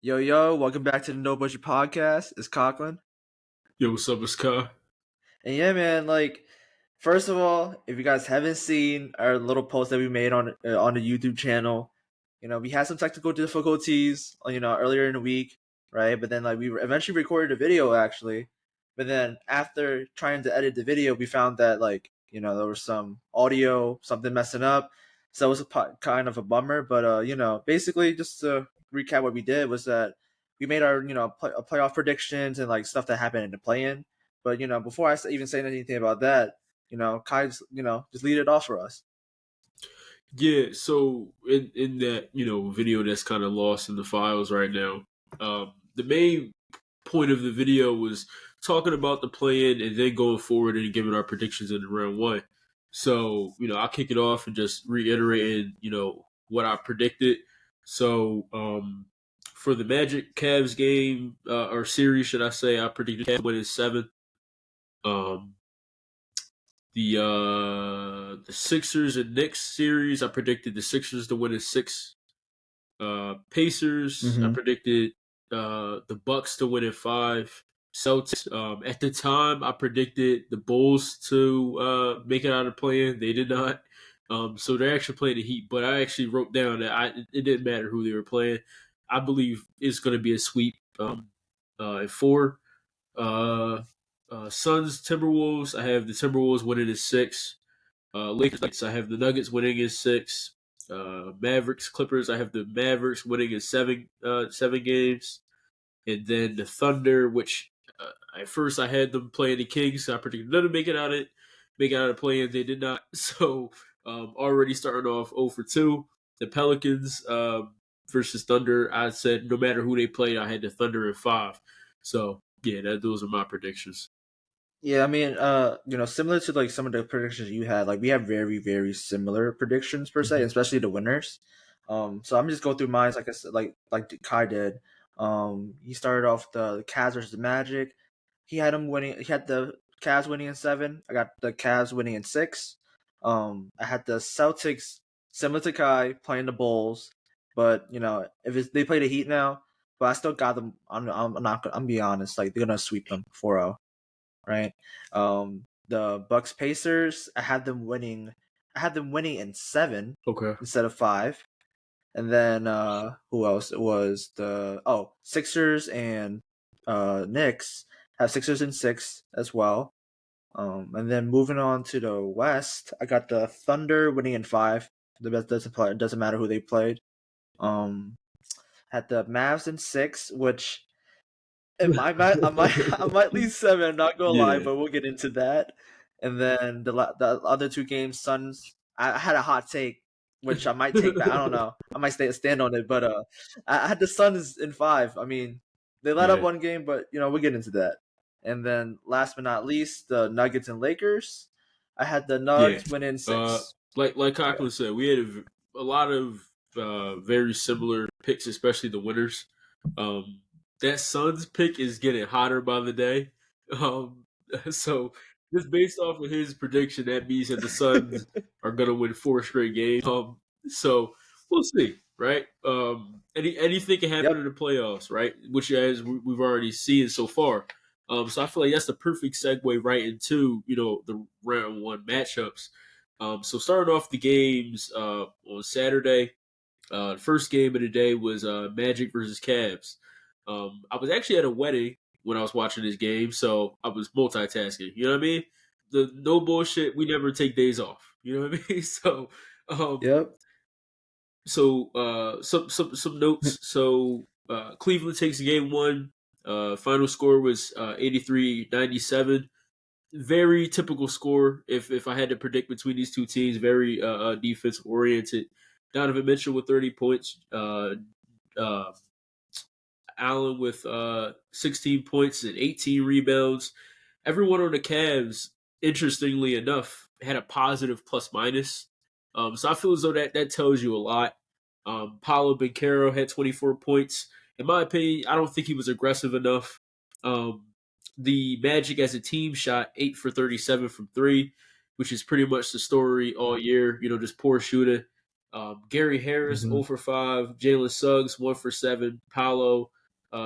Yo, welcome back to the No Budget Podcast. It's Conklin. Yo, what's up, it's Kai? And yeah, man, first of all, if you guys haven't seen our little post that we made on the YouTube channel, we had some technical difficulties, earlier in the week, right? But then we eventually recorded a video actually. But then after trying to edit the video, we found that there was some audio, something messing up. So it was kind of a bummer, but basically just to recap what we did was that we made our, playoff predictions and like stuff that happened in the play-in. But before I even say anything about that, Kai, just lead it off for us. Yeah, so in that video that's kind of lost in the files right now, the main point of the video was talking about the plan and then going forward and giving our predictions in round one. So I'll kick it off and just reiterating what I predicted. So for the Magic Cavs game or series, should I say, I predicted Cavs winning 7. Um, the Sixers and Knicks series, I predicted the Sixers to win in 6. Pacers, I predicted the Bucks to win in 5. Celtics, at the time, I predicted the Bulls to make it out of play-in. They did not. So they're actually playing the Heat, but I actually wrote down that it didn't matter who they were playing. I believe it's going to be a sweep in 4. Suns, Timberwolves. I have the Timberwolves winning in 6. Lakers, I have the Nuggets winning in 6. Mavericks, Clippers. I have the Mavericks winning in 7 games, and then the Thunder, which at first I had them playing the Kings. So I predicted them to make it out of play-in. They did not. So already starting off 0 for 2. The Pelicans versus Thunder. I said no matter who they played, I had the Thunder in 5. So yeah, those are my predictions. Yeah, I mean, similar to like some of the predictions you had, like we have very, very similar predictions per se, especially the winners. So I'm just going through mine, like I said, like Kai did. He started off the Cavs versus the Magic. He had him winning. He had the Cavs winning in 7. I got the Cavs winning in 6. I had the Celtics similar to Kai playing the Bulls, but they play the Heat now, but I still got them. I'm not. I'm be honest. Like they're gonna sweep them 4-0. Right. The Bucks Pacers, I had them winning. I had them winning in 7 Okay. instead of 5. And then who else? It was the Sixers and Knicks have Sixers in 6 as well. And then moving on to the West, I got the Thunder winning in 5. The best doesn't matter who they played. Had the Mavs in 6, which I might leave 7. I'm not gonna lie, Yeah. but we'll get into that. And then the other 2 games, Suns. I had a hot take, which I might take back. I don't know. I might stand on it, but I had the Suns in 5. I mean, they let up Yeah. one game, but we'll get into that. And then last but not least, the Nuggets and Lakers. I had the Yeah. Nuggets win in 6. Like Yeah. Conklin said, we had a lot of very similar picks, especially the winners. That Suns pick is getting hotter by the day. Um, so just based off of his prediction, that means that the Suns are going to win 4 straight games. So we'll see, right? Anything can happen Yep. in the playoffs, right? Which as we've already seen so far. So I feel like that's the perfect segue right into the round 1 matchups. So starting off the games on Saturday, the first game of the day was Magic versus Cavs. I was actually at a wedding when I was watching this game, so I was multitasking. You know what I mean? The no bullshit. We never take days off. You know what I mean? So, um, Yep. some notes. So Cleveland takes game 1. Final score was 83-97. Very typical score. If I had to predict between these two teams, very defense oriented. Donovan Mitchell with 30 points. Uh, Allen with 16 points and 18 rebounds. Everyone on the Cavs, interestingly enough, had a positive plus minus. So I feel as though that tells you a lot. Paulo Banchero had 24 points. In my opinion, I don't think he was aggressive enough. The Magic as a team shot 8 for 37 from 3, which is pretty much the story all year. Just poor shooting. Gary Harris, Mhm. 0 for 5. Jalen Suggs, 1 for 7. Paolo,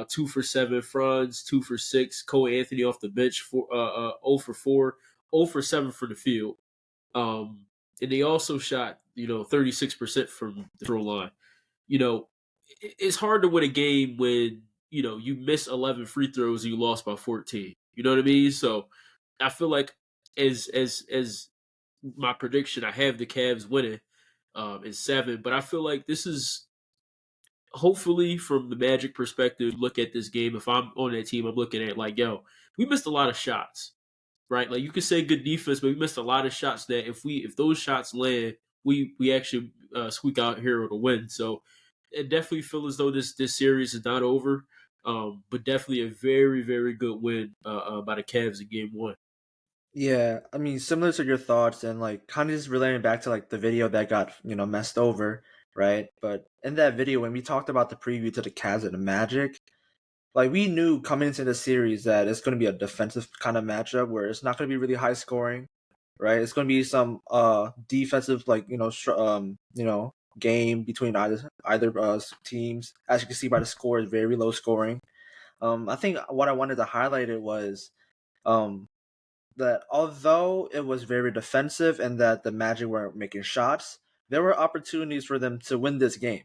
2 for 7. Franz, 2 for 6. Cole Anthony off the bench, 0 for 4. 0 for 7 for the field. And they also shot, 36% from the throw line. You know, it's hard to win a game when, you miss 11 free throws and you lost by 14. You know what I mean? So I feel like as my prediction, I have the Cavs winning in 7, but I feel like this is hopefully from the Magic perspective, look at this game. If I'm on that team, I'm looking at it like, yo, we missed a lot of shots, right? Like you could say good defense, but we missed a lot of shots that if those shots land, we actually squeak out here with a win. So it definitely feel as though this series is not over, but definitely a very very good win by the Cavs in Game 1. Yeah, I mean, similar to your thoughts, and like kind of just relating back to like the video that got messed over, right? But in that video, when we talked about the preview to the Cavs and the Magic, like we knew coming into the series that it's going to be a defensive kind of matchup where it's not going to be really high scoring, right? It's going to be some defensive like game between either teams. As you can see by the score, is very low scoring. I think what I wanted to highlight it was um that although it was very defensive and that the Magic weren't making shots, there were opportunities for them to win this game,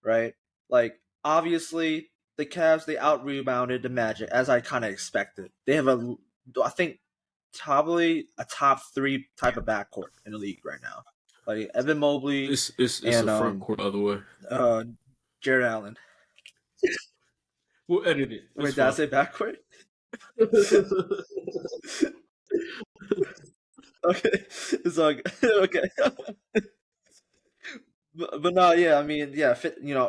right? Like obviously the Cavs they out rebounded the Magic as I kind of expected. They have I think probably a top 3 type of backcourt in the league right now. Like Evan Mobley It's a and front court, by the way. uh Jared Allen. We'll edit it. It's Wait, did I fine. say backcourt? Okay, it's like okay. But no, yeah, I mean, yeah,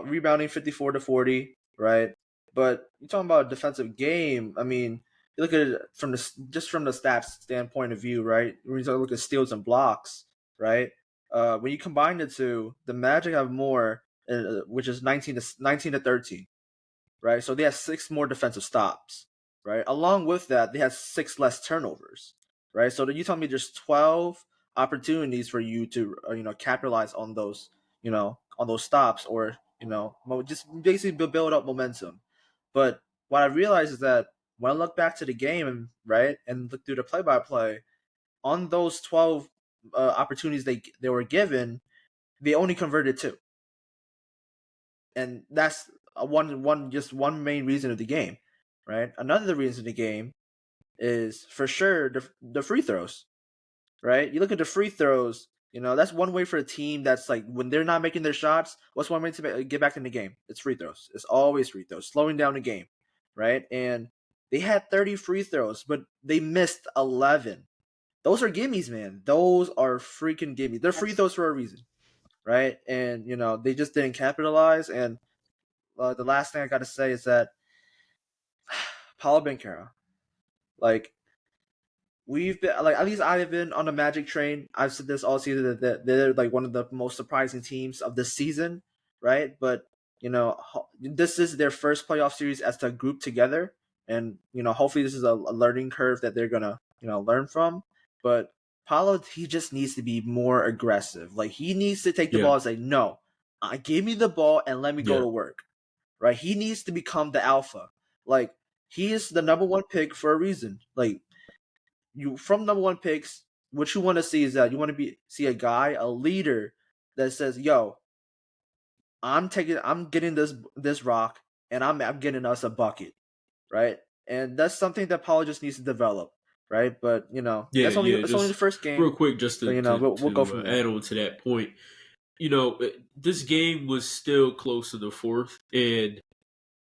rebounding 54 to 40, right? But you're talking about a defensive game. I mean, you look at it from just from the stats standpoint of view, right? When you look at steals and blocks, right? When you combine the two, the Magic have more, which is 19 to 13, right? So they have 6 more defensive stops, right? Along with that, they have 6 less turnovers, right? So you tell me there's 12 opportunities for you to capitalize on those on those stops, or just basically build up momentum. But what I realized is that when I look back to the game, right, and look through the play-by-play on those 12 opportunities they were given, they only converted 2, and that's one main reason of the game, right? Another reason of the game is for sure the free throws, right? You look at the free throws. That's one way for a team that's like when they're not making their shots. What's one way to get back in the game? It's free throws. It's always free throws, slowing down the game, right? And they had 30 free throws, but they missed 11. Those are gimmies, man. Those are freaking gimmies. They're free throws for a reason, right? And they just didn't capitalize. And the last thing I got to say is that Paulo Banchero, like we've been like at least I've been on the Magic train. I've said this all season that they're like one of the most surprising teams of this season, right? But this is their first playoff series as a group together, and hopefully this is a learning curve that they're gonna learn from. But Paulo, he just needs to be more aggressive. Like he needs to take the Yeah, ball and say, "No, give me the ball and let me go yeah, to work." Right? He needs to become the alpha. Like he is the number 1 pick for a reason. Like you from number 1 picks, what you want to see is that you want to see a guy, a leader that says, "Yo, I'm getting this rock, and I'm getting us a bucket," right? And that's something that Paulo just needs to develop, right? But yeah, that's only yeah. it's only the Just first game, real quick, just so to we'll go from there. add on to that point. This game was still close in the fourth, and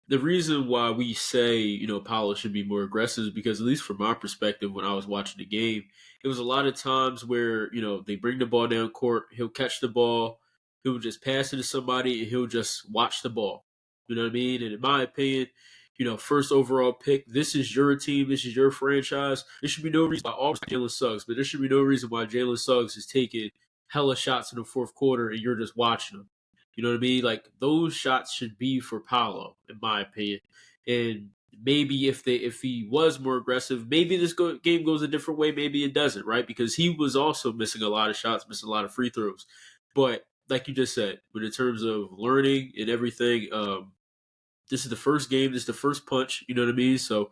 the reason why we say, Paolo should be more aggressive is because, at least from my perspective, when I was watching the game, it was a lot of times where, they bring the ball down court, he'll catch the ball, he'll just pass it to somebody, and he'll just watch the ball. You know what I mean? And in my opinion, first overall pick, this is your team, this is your franchise. There should be no reason why all Jalen Suggs, but there should be no reason why Jalen Suggs is taking hella shots in the fourth quarter and you're just watching them. You know what I mean? Like those shots should be for Paolo, in my opinion. And maybe if he was more aggressive, maybe this game goes a different way. Maybe it doesn't, right? Because he was also missing a lot of shots, missing a lot of free throws. But like you just said, but in terms of learning and everything, this is the first game. This is the first punch. You know what I mean? So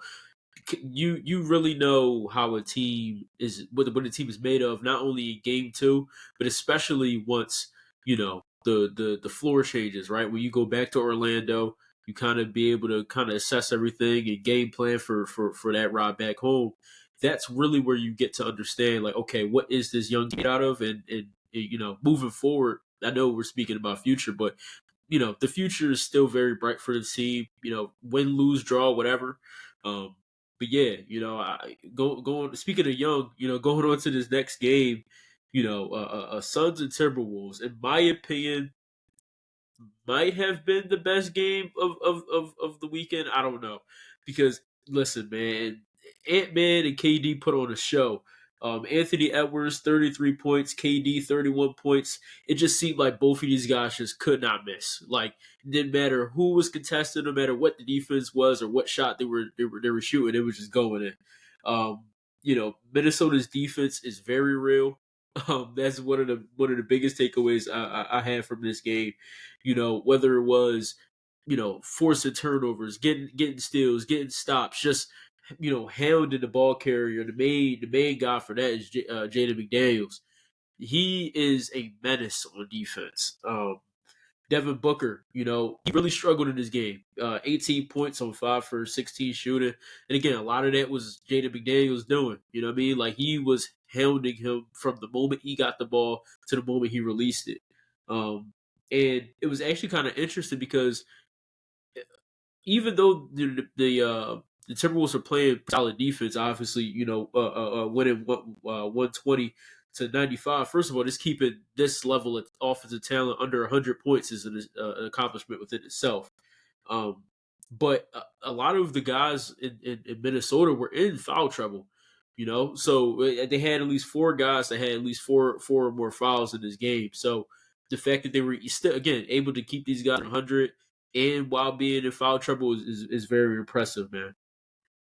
you really know how a team is what a team is made of, not only in game two, but especially once the floor changes. Right when you go back to Orlando, you kind of be able to kind of assess everything and game plan for that ride back home. That's really where you get to understand, like, okay, what is this young kid out of, and moving forward. I know we're speaking about future, but the future is still very bright for the team. Win, lose, draw, whatever. Um, but yeah, I going speaking of young, going on to this next game, Suns and Timberwolves. In my opinion, might have been the best game of the weekend. I don't know. Because listen, man, Ant-Man and KD put on a show. Anthony Edwards, 33 points, KD, 31 points. It just seemed like both of these guys just could not miss. Like, it didn't matter who was contested, no matter what the defense was or what shot they were shooting, it was just going in. Minnesota's defense is very real. That's one of the biggest takeaways I had from this game. Whether it was, forcing turnovers, getting steals, getting stops, just hounding the ball carrier. The main guy for that is Jaden McDaniels. He is a menace on defense. Devin Booker, he really struggled in this game. 18 points on 5 for 16 shooting. And again, a lot of that was Jaden McDaniels doing. You know what I mean? Like, he was hounding him from the moment he got the ball to the moment he released it. And it was actually kind of interesting because even though the Timberwolves are playing solid defense, obviously, winning 120 to 95. First of all, just keeping this level of offensive talent under 100 points is an accomplishment within itself. Um, but a lot of the guys in Minnesota were in foul trouble. So they had at least four guys that had at least four or more fouls in this game. So the fact that they were still, again, able to keep these guys 100 and while being in foul trouble is very impressive, man.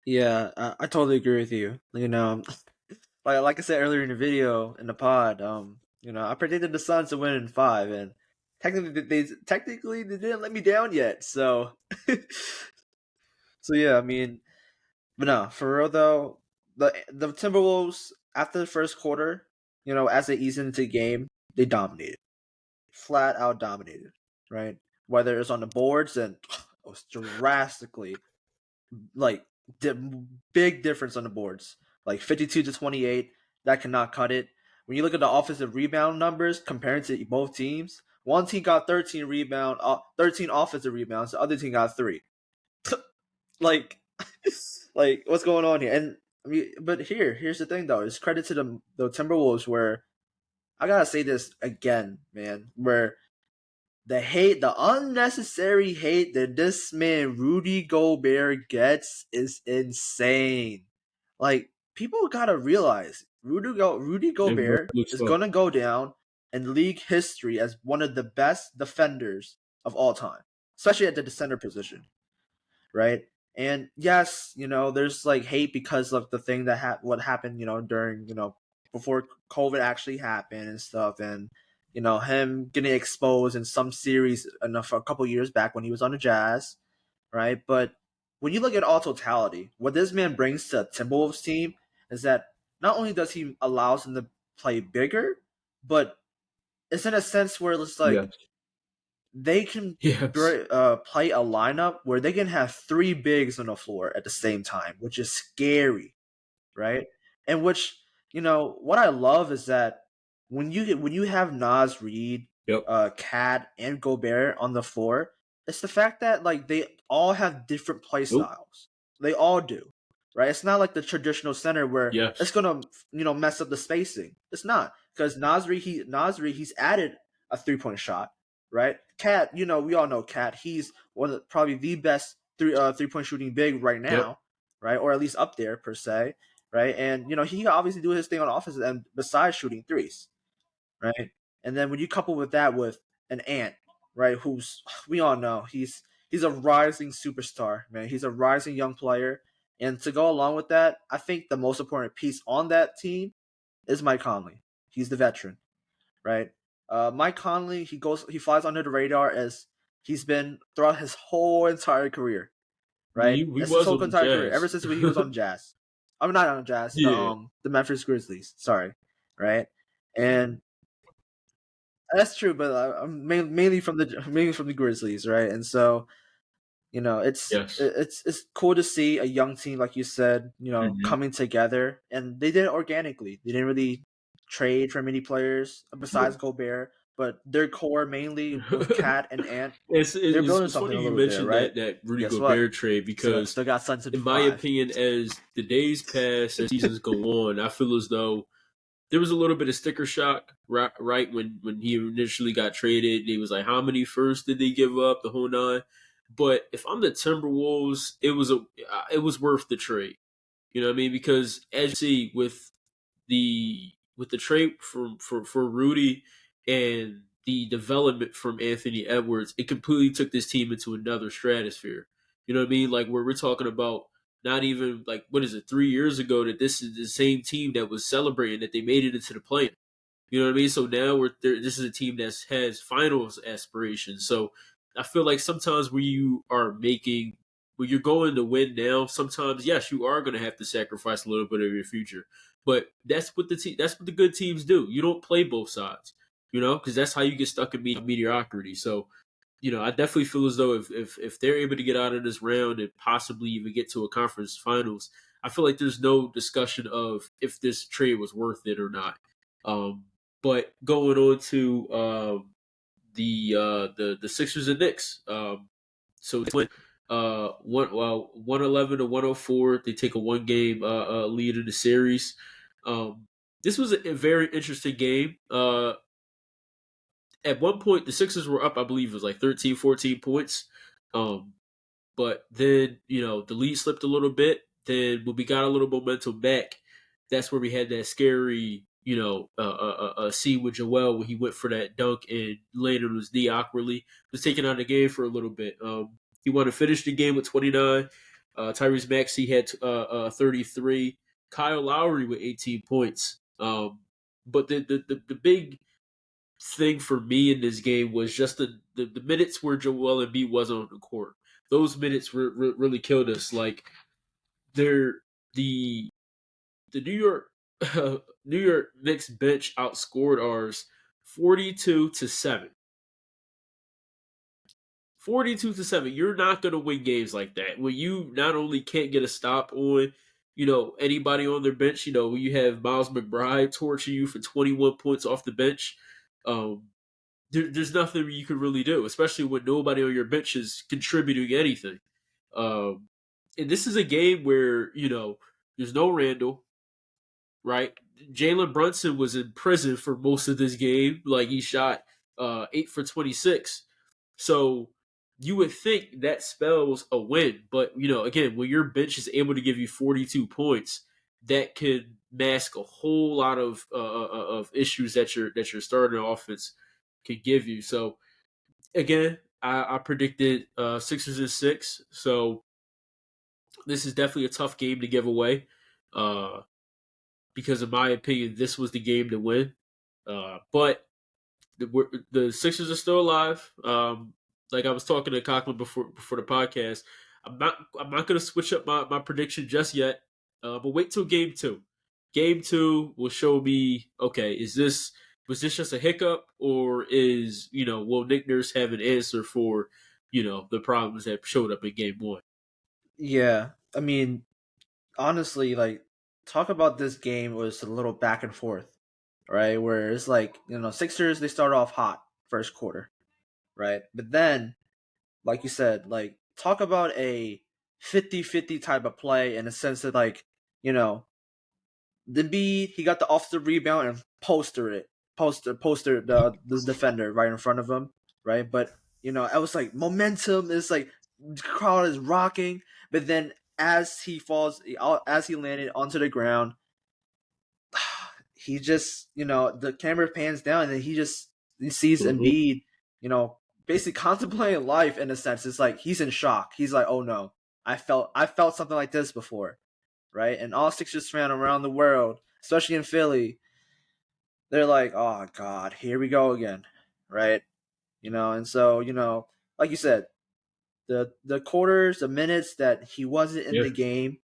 Yeah, I totally agree with you. Like I said earlier in the video in the pod, I predicted the Suns to win in five, and technically they didn't let me down yet. So, so yeah, I mean, but no, for real though, the Timberwolves after the first quarter, as they eased into the game, they dominated, flat out dominated, right? Whether it's on the boards and it was drastically like big difference on the boards, like 52 to 28. That cannot cut it. When you look at the offensive rebound numbers comparing to both teams, one team got 13 offensive rebounds, the other team got 3. like, like what's going on here? And I mean, but here's the thing though. It's credit to the Timberwolves where I gotta say this again, man. Where the unnecessary hate that this man Rudy Gobert gets is insane. Like, people gotta realize Rudy It very Gobert much is so. gonna go down in league history as one of the best defenders of all time, especially at the center position, right? And yes, there's like hate because of the thing that what happened, during before COVID actually happened and stuff, and him getting exposed in some series enough a couple years back when he was on the Jazz, right? But when you look at all totality, what this man brings to a Timberwolves team is that not only does he allows them to play bigger, but it's in a sense where it's like Yes. they can Yes. play a lineup where they can have 3 bigs on the floor at the same time, which is scary, right? And which what I love is that when you have Nas Reed, Yep. Cat, and Gobert on the floor, it's the fact that like they all have different play Nope. styles. They all do, right? It's not like the traditional center where it's Yes. gonna mess up the spacing. It's not because Nasri he's added a 3 point shot, right? Cat, we all know Cat. He's probably the best 3 point shooting big right Yep. now, right? Or at least up there per se, right? And he can obviously do his thing on offense and besides shooting threes, right? And then when you couple with that with an Ant, right, who's we all know he's a rising superstar, man. He's a rising young player. And to go along with that, I think the most important piece on that team is Mike Conley. He's the veteran, right? Mike Conley, he flies under the radar as he's been throughout his whole entire career, right? He It's his was whole on the entire career ever Jazz. since he was on Jazz. I'm not on Jazz, Yeah. the Memphis Grizzlies. Sorry, right? And that's true, but I'm mainly from the Grizzlies, right? And so Yes. it's cool to see a young team like you said, Hmm. coming together, and they did it organically. They didn't really trade for many players besides Nope. Gobert, but their core mainly with Cat and Ant, they're building It's something funny a you little bit there, mentioned right? that Rudy Guess what? Gobert trade because, Still got Suns in in my 5. opinion, as the days pass, as seasons go on, I feel as though there was a little bit of sticker shock, right when he initially got traded. He was like, how many firsts did they give up? The whole nine. But if I'm the Timberwolves, it was worth the trade. You know what I mean? Because as you see with the trade for Rudy and the development from Anthony Edwards, it completely took this team into another stratosphere. You know what I mean? Like where we're talking about not even like what is it 3 years ago that this is the same team that was celebrating that they made it into the play. You know what I mean? So now we're there. This is a team that has finals aspirations. So I feel like sometimes when you're going to win now, sometimes yes, you are going to have to sacrifice a little bit of your future. But that's what the good teams do. You don't play both sides, because that's how you get stuck in mediocrity. So I definitely feel as though if they're able to get out of this round and possibly even get to a conference finals, I feel like there's no discussion of if this trade was worth it or not. Um, but going on to the Sixers and Knicks, so it's went 111 to 104. They take a one game lead in the series. This was a very interesting game. At one point, the Sixers were up, I believe it was like 13, 14 points. Um, but then, the lead slipped a little bit. Then when we got a little momentum back, that's where we had that scary, scene with Joel when he went for that dunk and landed on his knee awkwardly. Was taken out of the game for a little bit. He wanted to finish the game with 29. Tyrese Maxey had 33. Kyle Lowry with 18 points. But the big thing for me in this game was just the minutes where Joel Embiid wasn't on the court. Those minutes really killed us. Like they're the New York New York Knicks bench outscored ours 42-7. 42-7. You're not gonna win games like that when you not only can't get a stop on anybody on their bench. When you have Miles McBride torching you for 21 points off the bench. There's nothing you can really do, especially when nobody on your bench is contributing anything. Um, and this is a game where there's no Randall, right? Jalen Brunson was in prison for most of this game. Like he shot 8 for 26. So you would think that spells a win, but again, when your bench is able to give you 42 points, that could mask a whole lot of issues that your starting offense could give you. So again, I predicted Sixers and 6. So this is definitely a tough game to give away. Uh, because in my opinion, this was the game to win. But the Sixers are still alive. Like I was talking to Cochran before the podcast, I'm not going to switch up my prediction just yet. But wait till game two. Game two will show me. Okay, was this just a hiccup, or will Nick Nurse have an answer for the problems that showed up in game one? Yeah, I mean, honestly, like, talk about this game was a little back and forth, right? Where it's like, Sixers, they start off hot first quarter, right? But then, like you said, like, talk about a 50-50 type of play in the sense that, like, you know, the B, he got the offensive rebound and poster the defender right in front of him, right? But, I was like, momentum is like, the crowd is rocking, but then as he landed onto the ground, he just, the camera pans down and then he sees Mm-hmm. Embiid, you know, basically contemplating life in a sense. It's like he's in shock. He's like, oh no, I felt something like this before, right? And all Sixers fans around the world, especially in Philly, they're like, oh god, here we go again, right? And so like you said, the quarters, the minutes that he wasn't in Yeah, the game,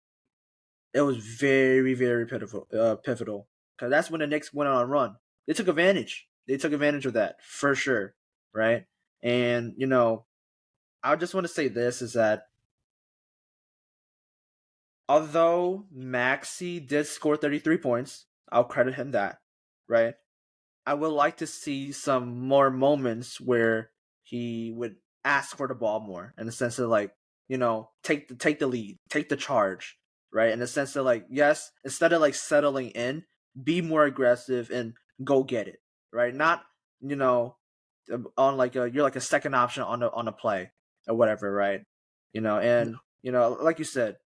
it was very, very pivotal, because that's when the Knicks went on a run. They took advantage. They took advantage of that for sure, right? And I just want to say this is that although Maxi did score 33 points, I'll credit him that, right? I would like to see some more moments where he would ask for the ball more, in the sense of like, take the lead, take the charge, right? In the sense of like, yes, instead of like settling in, be more aggressive and go get it, right? Not, you know, on like you're like a second option on a play or whatever, right? And like you said,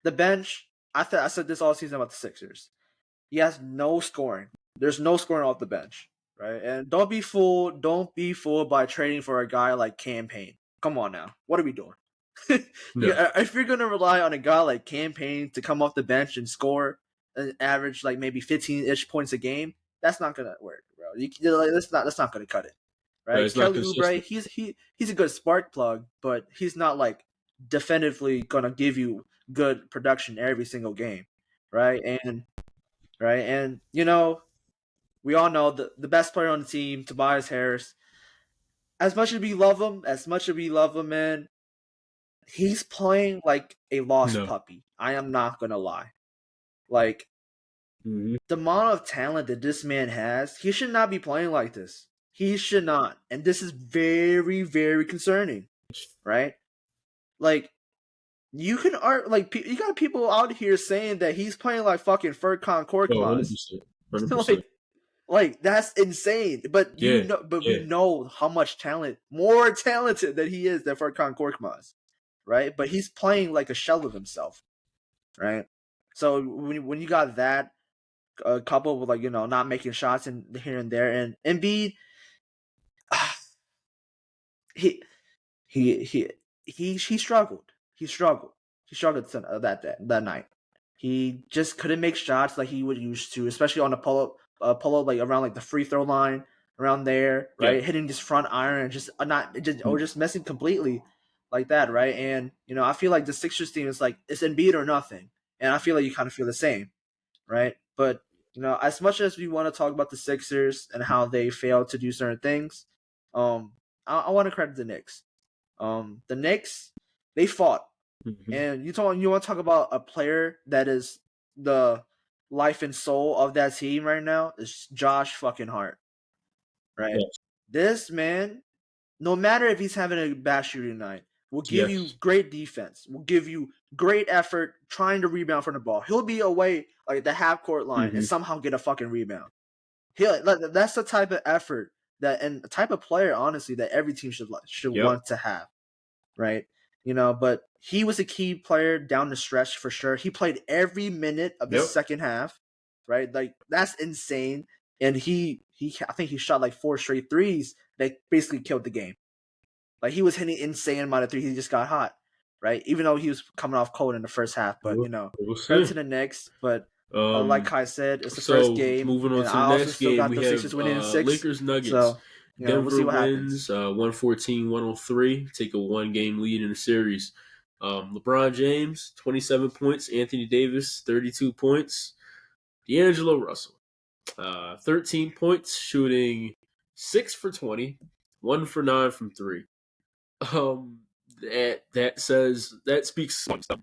the bench. I said this all season about the Sixers. He has no scoring. There's no scoring off the bench, right? And don't be fooled. Don't be fooled by trading for a guy like Campaign. Come on now, what are we doing? no, If you're gonna rely on a guy like Campaign to come off the bench and score an average like maybe 15-ish points a game, that's not gonna work, bro. Like, that's not gonna cut it, no, right? it's not Kelly Oubre, consistent. he's a good spark plug, but he's not like definitively gonna give you good production every single game, right? And we all know the best player on the team, Tobias Harris. As much as we love him, man, he's playing like a lost No. puppy. I am not gonna lie. Like, Mm-hmm. the amount of talent that this man has, he should not be playing like this. He should not, and this is very, very concerning, right? Like, you can art like you got people out here saying that he's playing like fucking Furkan Oh, Korkmaz. 100%. 100%. like Like, that's insane. But Yeah, we yeah. know how much talent, more talented than he is than Furkan Korkmaz, right? But he's playing like a shell of himself, right? So when you got that, coupled with like not making shots and here and there, and Embiid, he he he he struggled. He struggled. He struggled that night. He just couldn't make shots like he would used to, especially on the pull up like around like the free throw line around there, Yeah. right? Hitting this front iron and just not just Mm, or just messing completely like that, right? And I feel like the Sixers team is like it's Embiid or nothing, and I feel like you kind of feel the same, right? But as much as we want to talk about the Sixers and how they failed to do certain things, I want to credit the Knicks. The Knicks, they fought, mhm. and you want to talk about a player that is the life and soul of that team right now is Josh fucking Hart, right? Yes. This man, no matter if he's having a bad shooting night, will give you Yes. great defense, will give you great effort trying to rebound from the ball. He'll be away like the half court line and Hmm. somehow get a fucking rebound. That's the type of effort that and the type of player, honestly, that every team should Yep. want to have, right? But he was a key player down the stretch for sure. He played every minute of the Yep. second half, right? Like, that's insane. And I think he shot like 4 straight threes that basically killed the game. Like, he was hitting insane amount of threes. He just got hot, right? Even though he was coming off cold in the first half. But We'll credit see. to the Knicks. But like Um, Kai said, it's the first so game, moving on and to I the also next still game, got we the have Sixers winning in six. Lakers Nuggets. So we'll Denver see what happens. wins 114-103, take a 1-game lead in the series. LeBron James, 27 points. Anthony Davis, 32 points. D'Angelo Russell, 13 points, shooting 6 for 20, 1 for 9 from 3. That speaks some stuff.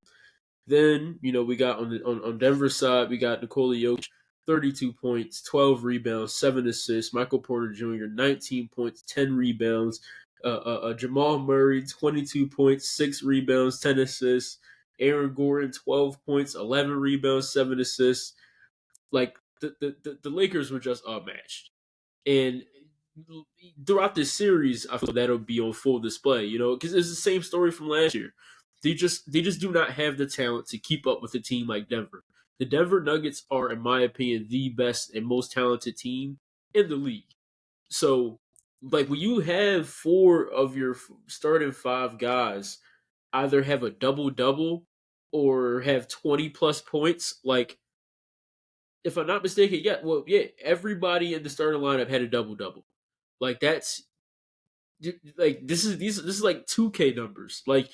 Then we got on Denver's side, we got Nikola Jokic, 32 points, 12 rebounds, 7 assists. Michael Porter Jr., 19 points, 10 rebounds. Jamal Murray, 22 points, 6 rebounds, 10 assists. Aaron Gordon, 12 points, 11 rebounds, 7 assists. Like the Lakers were just unmatched, and throughout this series, I feel that'll be on full display. Because it's the same story from last year. They just do not have the talent to keep up with a team like Denver. The Denver Nuggets are, in my opinion, the best and most talented team in the league. So, like, when you have 4 of your starting 5 guys either have a double double or have 20 plus points, like, if I'm not mistaken, yeah, everybody in the starting lineup had a double double. Like that's like this is like 2K numbers. Like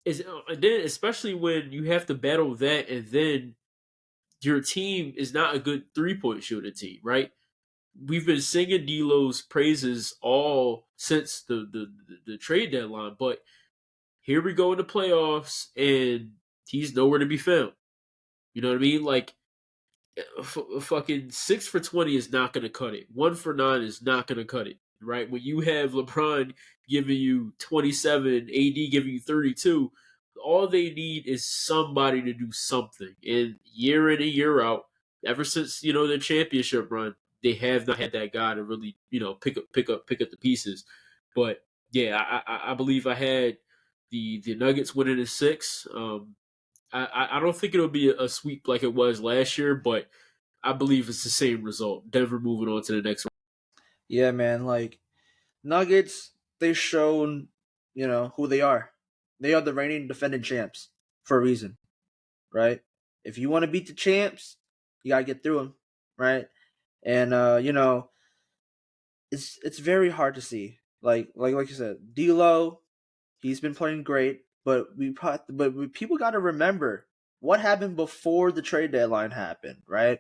is and then especially when you have to battle that, and then your team is not a good 3-point shooting team, right? We've been singing D'Lo's praises all since the trade deadline, but here we go in the playoffs, and he's nowhere to be found. You know what I mean? Like fucking 6 for 20 is not going to cut it. 1 for 9 is not going to cut it, right? When you have LeBron giving you 27, AD giving you 32, all they need is somebody to do something. And year in and year out, ever since their championship run, they have not had that guy to really pick up the pieces. But yeah, I believe I had the Nuggets winning in 6. I don't think it'll be a sweep like it was last year, but I believe it's the same result. Denver moving on to the next one. Yeah, man. Like Nuggets, they've shown who they are. They are the reigning defending champs for a reason, right? If you want to beat the champs, you gotta get through them, right? And it's very hard to see. Like you said, D'Lo, he's been playing great, but people got to remember what happened before the trade deadline happened, right?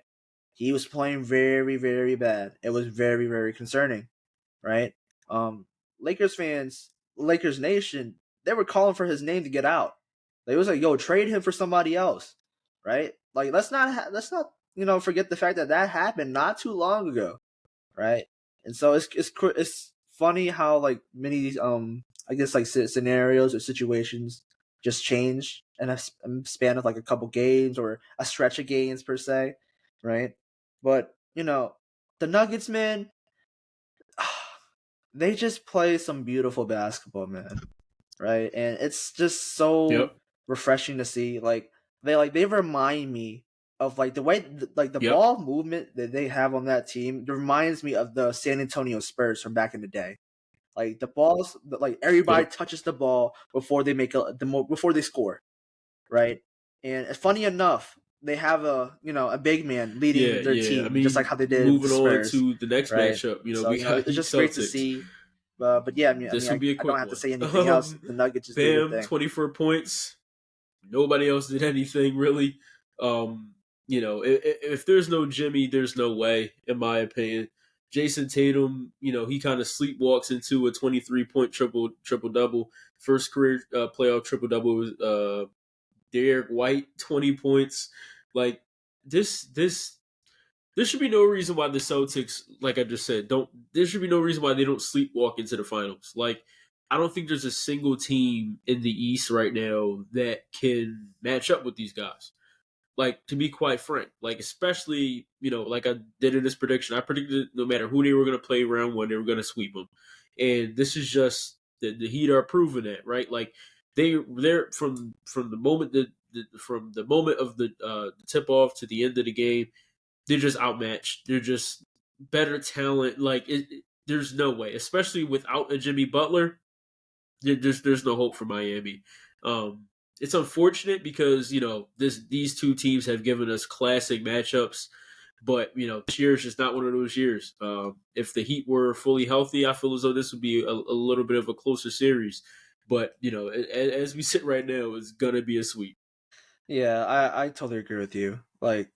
He was playing very, very bad. It was very, very concerning, right? Um, Lakers fans, Lakers Nation, they were calling for his name to get out. They was like, "Yo, trade him for somebody else," right? Like, let's not forget the fact that that happened not too long ago, right? And so it's funny how like many I guess like scenarios or situations just change in a span of like a couple games or a stretch of games per se, right? But the Nuggets, man, they just play some beautiful basketball, man, right? And it's just so Yep. refreshing to see. They remind me of like the way like the Yep. ball movement that they have on that team. It reminds me of the San Antonio Spurs from back in the day. Like the balls, like everybody Yep. touches the ball before they before they score, right? And funny enough, they have a big man Yeah. leading their Yeah. I team, just like mean, how they did with the moving on Spurs, to the next right? matchup, So we got it's Heat just great to Celtics. see. But yeah, This will be a I don't quick have to one. say anything else. The Nuggets just do their Bam, thing. 24 points. Nobody else did anything really. If there's no Jimmy, there's no way, in my opinion. Jason Tatum, he kind of sleepwalks into a 23-point triple double. First career playoff triple double was Derek White, 20 points. Like this there should be no reason why the Celtics, like I just said, don't. There should be no reason why they don't sleepwalk into the finals. Like I don't think there's a single team in the East right now that can match up with these guys. Like to be quite frank, like especially like I did in this prediction, I predicted no matter who they were going to play round one, they were going to sweep them, and this is just the Heat are proving that, right? Like they're from the moment from the moment of the tip off to the end of the game, they're just outmatched. They're just better talent. Like there's no way, especially without a Jimmy Butler. There's no hope for Miami. Um, it's unfortunate because these two teams have given us classic matchups, but this year is just not one of those years. If the Heat were fully healthy, I feel as though this would be a little bit of a closer series. But as we sit right now, it's gonna be a sweep. Yeah, I totally agree with you. Like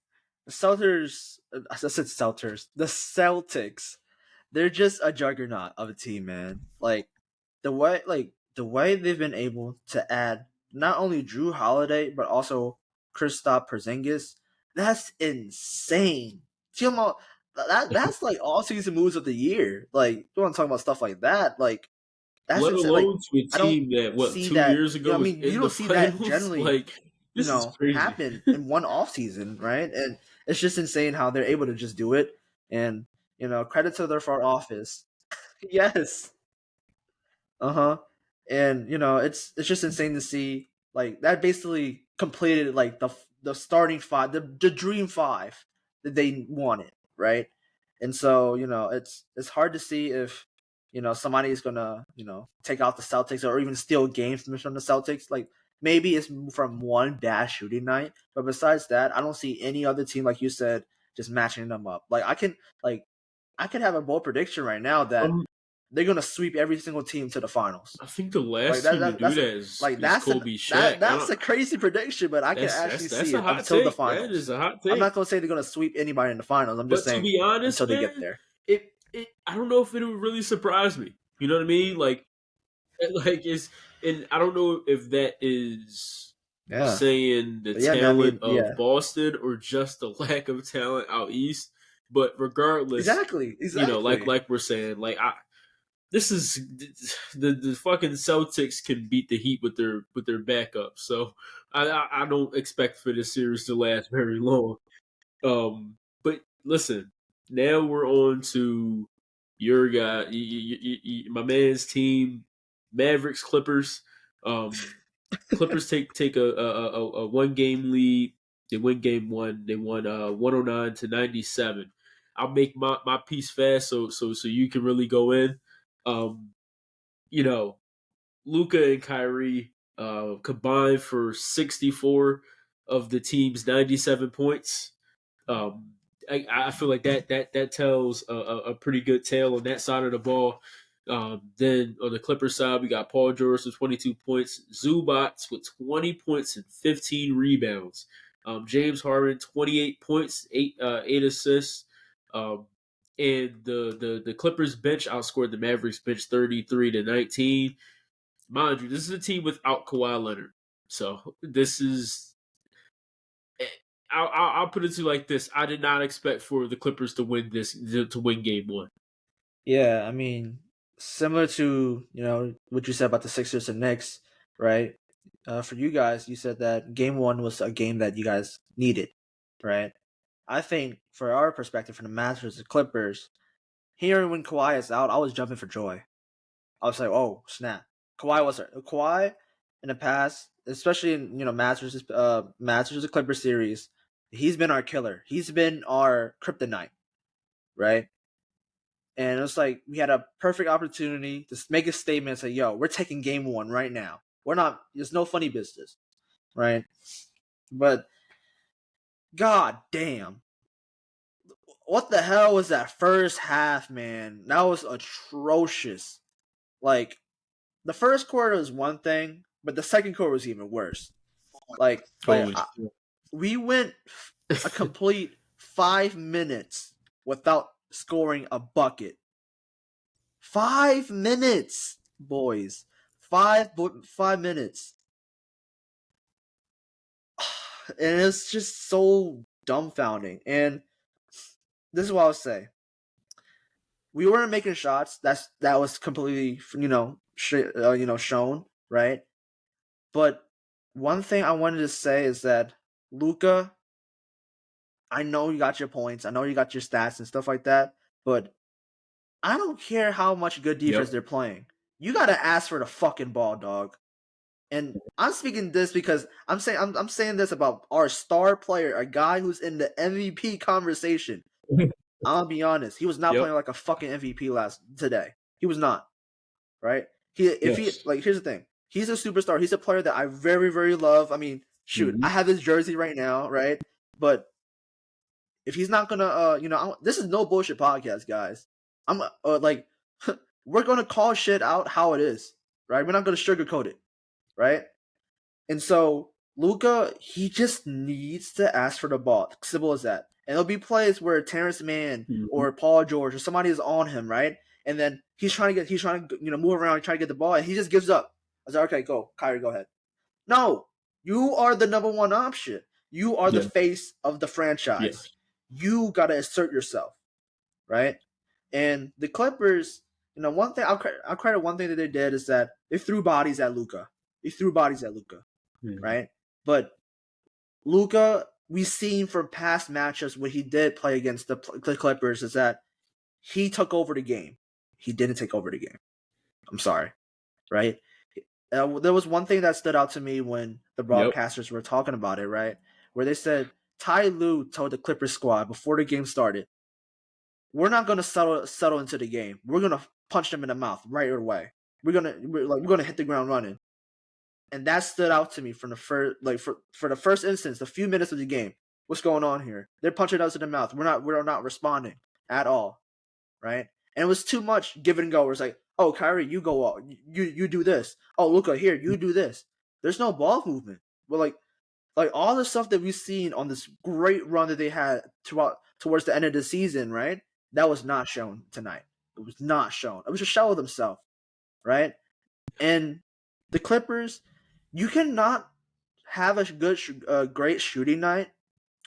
the Celtics, I said Celtics, the Celtics, they're just a juggernaut of a team, man. Like the way they've been able to add not only Drew Holiday but also Kristaps Porzingis, that's insane. See him all, that's like all season moves of the year. Like you want to talk about stuff like that? Like that's Let insane. Like alone to a I don't team that see 2 years that. ago I was mean, you in the don't see that finals. generally Like this is crazy. happen in one off season, right? And it's just insane how they're able to just do it. And credit to their front office. Yes. Uh huh. And it's just insane to see like that basically completed like the starting five, the dream five that they wanted, right? And so it's hard to see if somebody is gonna take out the Celtics or even steal games from the Celtics. Like maybe it's from one bad shooting night, but besides that, I don't see any other team like you said just matching them up. Like I can have a bold prediction right now that Um, they're gonna sweep every single team to the finals. I think the Like last team to do that's a, that is that's Kobe Shaq. I that's don't. a crazy prediction, but I can actually That's see a it hot until the take. That finals. is a hot I'm not take. gonna say they're gonna sweep anybody in the finals. I'm just But to saying be honest, until they get man, there. it I don't know if it would really surprise me. You know what I mean? Like it's and I don't know if that is Yeah, saying the but yeah, man. I talent mean, of yeah, Boston or just the lack of talent out east. But regardless, exactly, like exactly. we're saying, like this is the fucking Celtics can beat the Heat with their backup. So I don't expect for this series to last very long. But listen, now we're on to your guy, my man's team, Mavericks Clippers. Clippers take a 1 game lead. They win game one. They won 109-97. I'll make my piece fast so you can really go in. Um, you know, Luca and Kyrie combined for 64 of the team's 97 points. Um, I feel like that tells a pretty good tale on that side of the ball. Then on the Clippers side, we got Paul George with 22 points, Zubats with 20 points and 15 rebounds, James Harden 28 points, eight assists, and the Clippers bench outscored the Mavericks bench 33-19. Mind you, this is a team without Kawhi Leonard, so this is I'll put it to you like this: I did not expect for the Clippers to win to win Game One. Yeah, I mean, similar to what you said about the Sixers and Knicks, right? For you guys, you said that Game One was a game that you guys needed, right? I think for our perspective, from the Masters and Clippers, hearing when Kawhi is out, I was jumping for joy. I was like, "Oh snap!" Kawhi in the past, especially in Masters of Clipper series, he's been our killer. He's been our kryptonite, right? And it was like we had a perfect opportunity to make a statement and say, "Yo, we're taking Game One right now. We're not. There's no funny business, right?" But god damn, what the hell was that first half, man? That was atrocious. Like the first quarter was one thing, but the second quarter was even worse. Like, like Oh, I, we went a complete 5 minutes without scoring a bucket. 5 minutes, boys. 5 minutes, and it's just so dumbfounding. And this is what I'll say: we weren't making shots. That was completely shown, right? But one thing I wanted to say is that Luca, I know you got your points, I know you got your stats and stuff like that, but I don't care how much good defense yep. they're playing. You gotta ask for the fucking ball, dog. And I'm speaking this because I'm saying this about our star player, a guy who's in the MVP conversation. I'll be honest, he was not Yep. playing like a fucking MVP today. He was not, right? He Yes. like here's the thing. He's a superstar. He's a player that I very, very love. I mean, shoot, I Mm-hmm. have his jersey right now, right? But if he's not gonna, this is no bullshit podcast, guys. I'm like, we're gonna call shit out how it is, right? We're not gonna sugarcoat it, right? And so Luca, he just needs to ask for the ball. Simple as that. And there'll be plays where Terrence Mann Mm-hmm. or Paul George or somebody is on him, right? And then he's trying to move around, trying to get the ball, and he just gives up. I was like, okay, go, Kyrie, go ahead. No, you are the number one option. You are the Yeah. face of the franchise. Yes. You gotta assert yourself, right? And the Clippers, one thing I'll credit one thing that they did is that they threw bodies at Luca. They threw bodies at Luca, Mm-hmm. right? But Luca, we've seen from past matchups when he did play against the Clippers is that he took over the game. He didn't take over the game. I'm sorry, right? There was one thing that stood out to me when the Yep. broadcasters were talking about it, right? Where they said Ty Lue told the Clippers squad before the game started, "We're not going to settle into the game. We're going to punch them in the mouth right away. We're gonna hit the ground running." And that stood out to me from the first, for the first instance, a few minutes of the game What's going on here? They're punching us in the mouth. We're not responding at all, right? And it was too much give and go. It's like, oh, Kyrie, you go out, you do this. Oh, Luka, here, you do this. There's no ball movement. But like all the stuff that we've seen on this great run that they had towards the end of the season, right? That was not shown tonight. It was not shown. It was a shell of themselves, right? And the Clippers, you cannot have a great shooting night,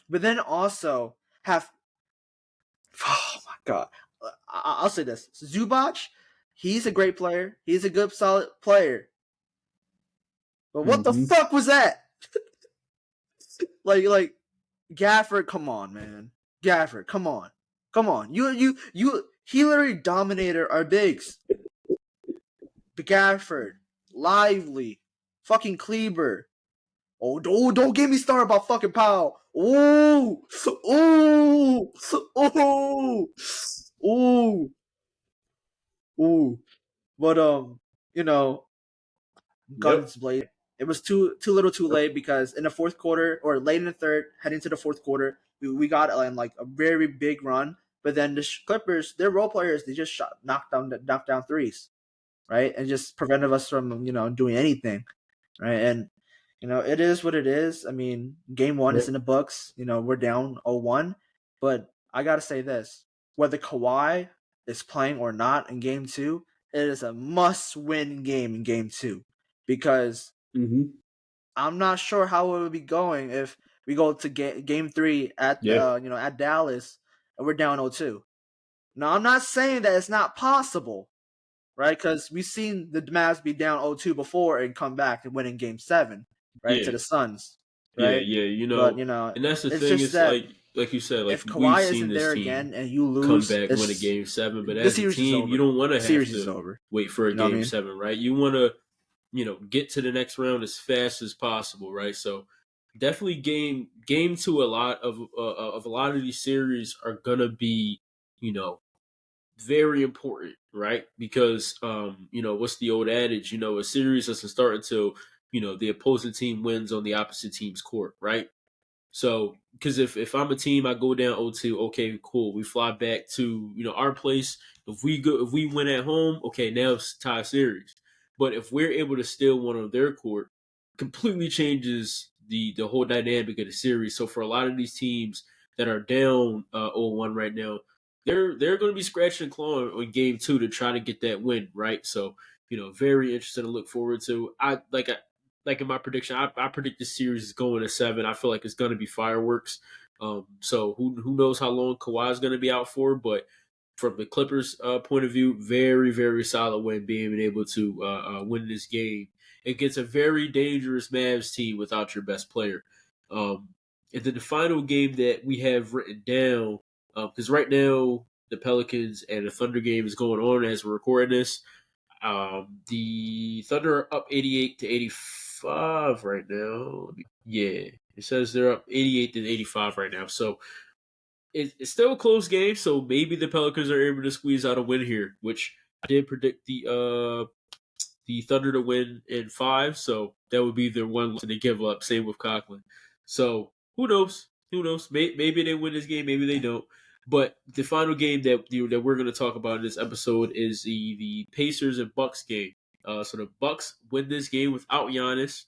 but then also have. Oh my god! I'll say this: Zubac, he's a great player. He's a good, solid player. But what the Mm-hmm. fuck was that? like Gafford, come on, man. Gafford, come on. Come on. He literally dominated our bigs. Gafford, Lively, fucking Kleber. Oh, don't get me started about fucking Powell. Oh, oh, oh, oh, oh. But you know, Yep. guns blazing. It was too little too late because in the fourth quarter or late in the third, heading to the fourth quarter, we got like a very big run. But then the Clippers, their role players, they just knocked down threes, right, and just prevented us from doing anything, right? And it is what it is. I mean, game one is Yep. in the books. We're down 0-1, but I gotta say this: whether Kawhi is playing or not in game two, it is a must-win game in game two because Mm-hmm. I'm not sure how it would be going if we go to game three at Yeah. at Dallas and we're down 0-2. Now, I'm not saying that it's not possible, right? Because we've seen the Mavs be down 0-2 before and come back and win in game seven, right, to Yeah. the Suns, Yeah. right? Yeah. But, And that's the it's thing. just It's that like you said, like if we've Kawhi seen isn't this there team again and you come lose, back, win a game seven, but the as a series is team, you over. don't want The to have series is to over. wait for a You know what I game mean? seven, right? You want to, get to the next round as fast as possible, right? So definitely game two. A lot of a lot of these series are gonna be, you know, very important, right? Because what's the old adage? A series doesn't start until the opposing team wins on the opposite team's court, right? So, because if I'm a team, I go down 0-2. Okay, cool. We fly back to our place. If we win at home, okay, now it's tie series. But if we're able to steal one on their court, completely changes the whole dynamic of the series. So for a lot of these teams that are down 0-1 right now, they're going to be scratching and clawing on game two to try to get that win, right? So very interesting to look forward to. Like in my prediction, I predict this series is going to seven. I feel like it's going to be fireworks. So who knows how long Kawhi is going to be out for? But from the Clippers' point of view, very very solid win, being able to win this game against a very dangerous Mavs team without your best player. Um, and then the final game that we have written down, because right now the Pelicans and the Thunder game is going on as we're recording this. The Thunder are up 88 to 85 right now. Yeah, it says they're up 88 to 85 right now. So it's still a close game. So maybe the Pelicans are able to squeeze out a win here, which I did predict the Thunder to win in five. So that would be their one loss they give up. Same with Conklin. So who knows? Who knows? Maybe they win this game. Maybe they don't. But the final game that we're going to talk about in this episode is the Pacers and Bucks game. So the Bucks win this game without Giannis,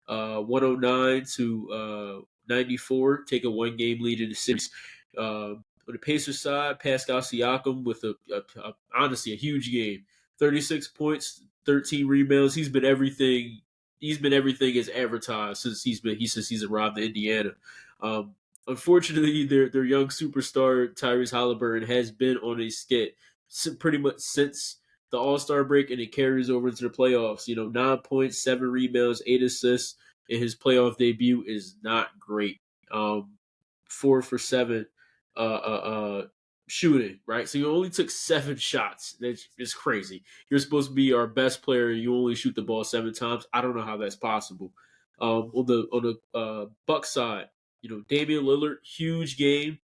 109 to 94, take a one game lead in the series. On the Pacers side, Pascal Siakam with honestly a huge game, 36 points, 13 rebounds. He's been everything. He's been everything as advertised since he's arrived in Indiana. Um, Unfortunately, their young superstar Tyrese Halliburton has been on a skid pretty much since the All Star break, and it carries over into the playoffs. 9 points, 7 rebounds, 8 assists in his playoff debut is not great. 4 for 7 shooting, right? So you only took 7 shots. That's just crazy. You're supposed to be our best player. You only shoot the ball 7 times. I don't know how that's possible. On the Buck side, Damian Lillard, huge game.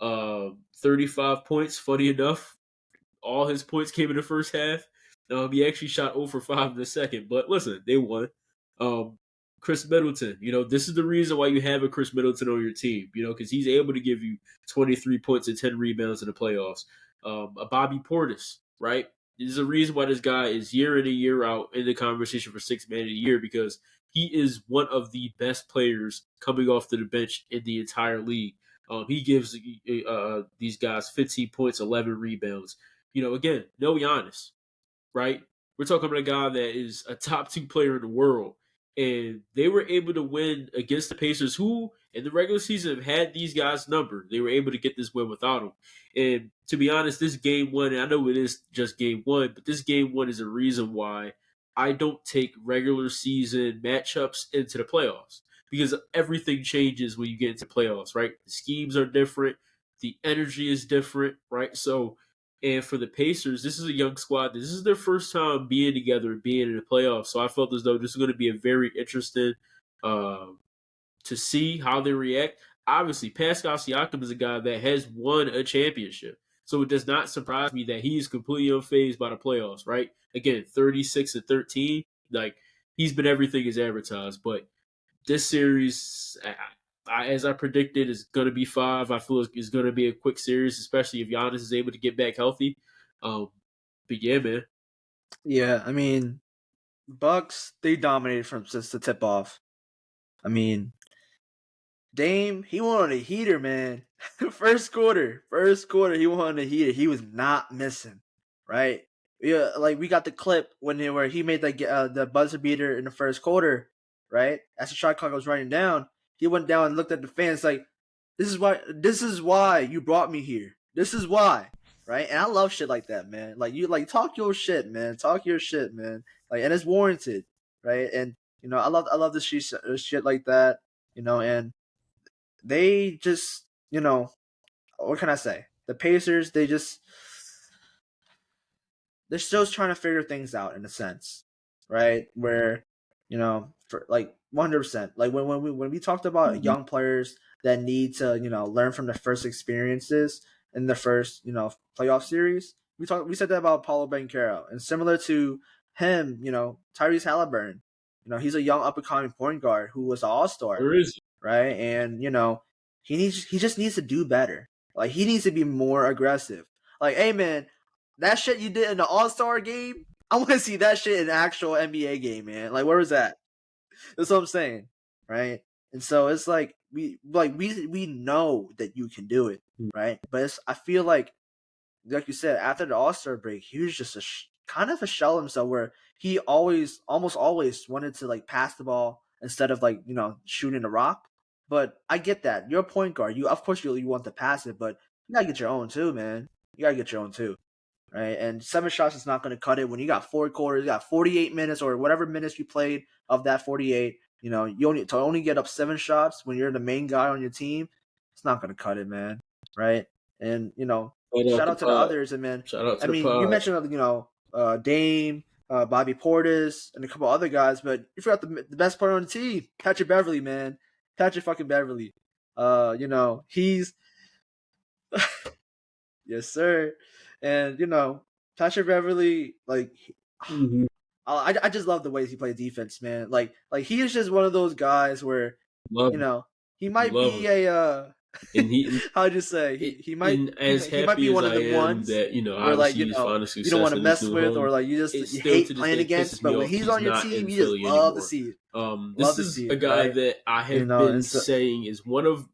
35 points. Funny enough, all his points came in the first half. He actually shot 0 for 5 in the second. But listen, they won. Um, Chris Middleton. This is the reason why you have a Chris Middleton on your team. Because he's able to give you 23 points and 10 rebounds in the playoffs. A Bobby Portis, right? There's a reason why this guy is year in and year out in the conversation for sixth man of the year because he is one of the best players coming off to the bench in the entire league. He gives these guys 15 points, 11 rebounds. Again, no Giannis, right? We're talking about a guy that is a top two player in the world. And they were able to win against the Pacers, who in the regular season have had these guys numbered. They were able to get this win without them. And to be honest, this game one, and I know it is just game one, but this game one is a reason why I don't take regular season matchups into the playoffs because everything changes when you get into playoffs, right? The schemes are different, the energy is different, right? So, and for the Pacers, this is a young squad. This is their first time being together, being in the playoffs. So I felt as though this is going to be a very interesting uh, to see how they react. Obviously, Pascal Siakam is a guy that has won a championship. So it does not surprise me that he's completely unfazed by the playoffs, right? Again, 36 and 13. Like, he's been everything as advertised. But this series, as I predicted, is going to be 5. I feel it's going to be a quick series, especially if Giannis is able to get back healthy. But yeah, man. Yeah, I mean, Bucks, they dominated from since the tip off. I mean, Dame, he went on a heater, man. first quarter, he went on a heater. He was not missing, right? Yeah, like we got the clip where he made the buzzer beater in the first quarter, right? As the shot clock was running down, he went down and looked at the fans like, This is why you brought me here. This is why, right?" And I love shit like that, man. Like you, like talk your shit, man. Talk your shit, man. Like, and it's warranted, right? And I love the shit like that, and they just, what can I say? The Pacers, they're still trying to figure things out in a sense, right? Where, for like 100%, like when we talked about Mhm. young players that need to, learn from their first experiences in the first, playoff series, we said that about Paulo Banchero, and similar to him, Tyrese Halliburton, he's a young up and coming point guard who was an all star, There is. right? And he just needs to do better. Like he needs to be more aggressive. Like, hey man, that shit you did in the All Star game, I want to see that shit in an actual NBA game, man. Like, where was that? That's what I'm saying, right? And so it's like we know that you can do it, right? But I feel like you said, after the All Star break, he was just kind of a shell himself, where he almost always wanted to like pass the ball instead of like shooting the rock. But I get that you're a point guard. You of course you want to pass it, but you gotta get your own too, man. You gotta get your own too, right? And 7 shots is not going to cut it when you got 4 quarters, you got 48 minutes or whatever minutes you played of that 48. You only get up 7 shots when you're the main guy on your team. It's not going to cut it, man, right? And Shout out shout the out to the pod. others, and man, Shout out I to the mean, you pod. mentioned Dame, Bobby Portis, and a couple other guys, but you forgot the best player on the team, Patrick Beverly, man, Patrick fucking Beverly. He's yes, sir. And Patrick Beverly, like, Mm-hmm. I just love the ways he plays defense, man. Like he is just one of those guys where, Love you him. know, he might Love be him. a And he how'd you say it, he might and as he might be happy as one of I them am ones that where, like, obviously he's finding you don't want success to in his mess new with, or home, like it you still hate to this playing day pisses against, me but when off that he's he's on your not team, in you just Philly love to anymore. see it. Love This to is see a it, guy right? that I have been And so saying is one of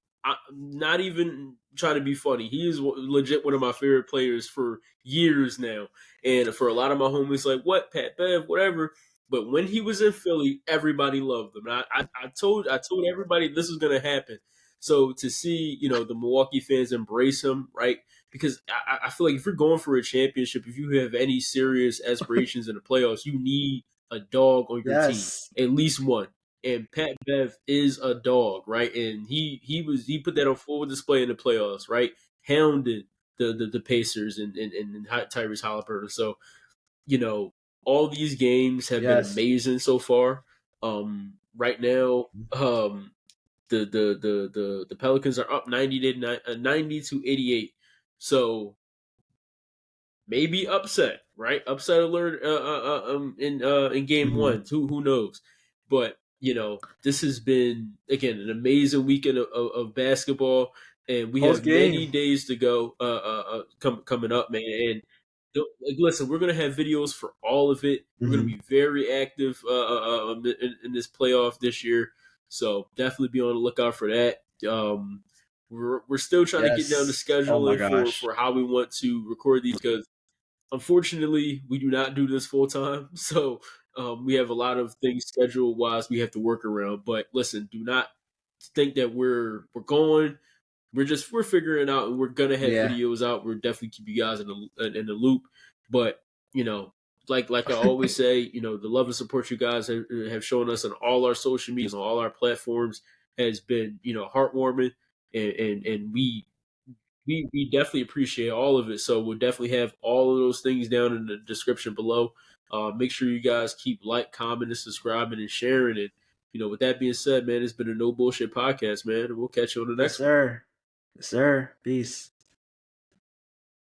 not even trying to be funny. He is legit one of my favorite players for years now, and for a lot of my homies, like what Pat Bev, whatever. But when he was in Philly, everybody loved him. And I told everybody this was going to happen. So to see the Milwaukee fans embrace him, right? Because I feel like if you're going for a championship, if you have any serious aspirations in the playoffs, you need a dog on your team, yes, at least one. And Pat Bev is a dog, right? And he put that on full display in the playoffs, right? Hounded the Pacers and Tyrese Halliburton. So you know, all these games have been yes. amazing so far. Right now, the Pelicans are up 90 to 88. So maybe upset, right? Upset alert in game Mm-hmm. one. Who knows? But this has been, again, an amazing weekend of basketball, and we Post have many game. days to go coming up, man. And like, listen, we're gonna have videos for all of it. We're gonna Hmm. be very active in this playoff this year, so definitely be on the lookout for that. We're still trying to get down the Yes. Oh my scheduling for gosh. for how we want to record these, because unfortunately, we do not do this full time, so we have a lot of things schedule wise we have to work around. But listen, do not think that we're going. We're figuring it out, and we're gonna have Yeah. videos out. We're definitely keep you guys in the loop. But like I always say, the love and support you guys have shown us on all our social medias, on all our platforms, has been heartwarming, and we definitely appreciate all of it. So we'll definitely have all of those things down in the description below. Make sure you guys keep like, commenting, subscribing, and sharing it. With that being said, man, it's been a no bullshit podcast, man. And we'll catch you on the Yes, next one. sir. Yes, sir. Peace.